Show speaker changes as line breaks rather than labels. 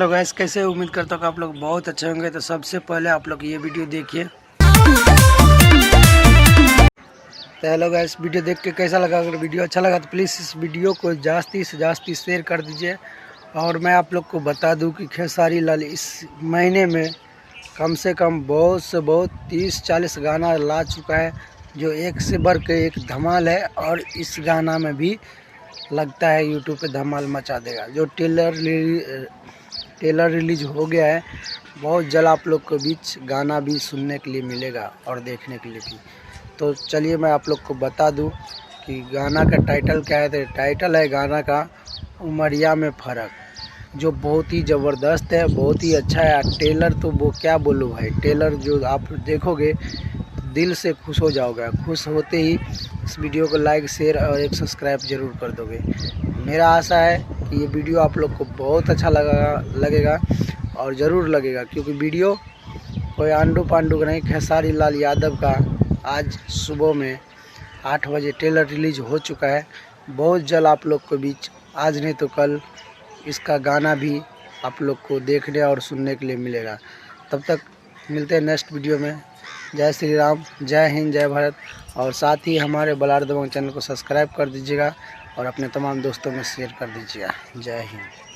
Hello guys, कैसे उम्मीद करता हूँ कि आप लोग बहुत अच्छे होंगे। तो सबसे पहले आप लोग ये वीडियो देखिए। तो हेलो गाइस, वीडियो देख के कैसा लगा? अगर वीडियो अच्छा लगा तो प्लीज़ इस वीडियो को जास्ती से जास्ती शेयर कर दीजिए। और मैं आप लोग को बता दूं कि खेसारी लाल इस महीने में कम से कम बहुत से बहुत 30-40 गाना ला चुका है, जो एक से बढ़ के एक धमाल है। और इस गाना में भी लगता है यूट्यूब पे धमाल मचा देगा। जो ट्रेलर रिलीज हो गया है, बहुत जल्द आप लोग के बीच गाना भी सुनने के लिए मिलेगा और देखने के लिए भी। तो चलिए मैं आप लोग को बता दूं कि गाना का टाइटल क्या है। तो टाइटल है गाना का उमरिया में फ़र्क, जो बहुत ही ज़बरदस्त है, बहुत ही अच्छा है। ट्रेलर तो वो क्या बोलूँ भाई, ट्रेलर जो आप देखोगे दिल से खुश हो जाओगे। खुश होते ही इस वीडियो को लाइक, शेयर और एक सब्सक्राइब ज़रूर कर दोगे। मेरा आशा है कि ये वीडियो आप लोग को बहुत अच्छा लगेगा और ज़रूर लगेगा, क्योंकि वीडियो कोई आंडू पांडू का नहीं, खेसारी लाल यादव का आज सुबह में 8 बजे ट्रेलर रिलीज हो चुका है। बहुत जल्द आप लोग के बीच, आज नहीं तो कल, इसका गाना भी आप लोग को देखने और सुनने के लिए मिलेगा। तब तक मिलते हैं नेक्स्ट वीडियो में। जय श्री राम, जय हिंद, जय भारत। और साथ ही हमारे बलार दबंग चैनल को सब्सक्राइब कर दीजिएगा और अपने तमाम दोस्तों में शेयर कर दीजिएगा। जय हिंद।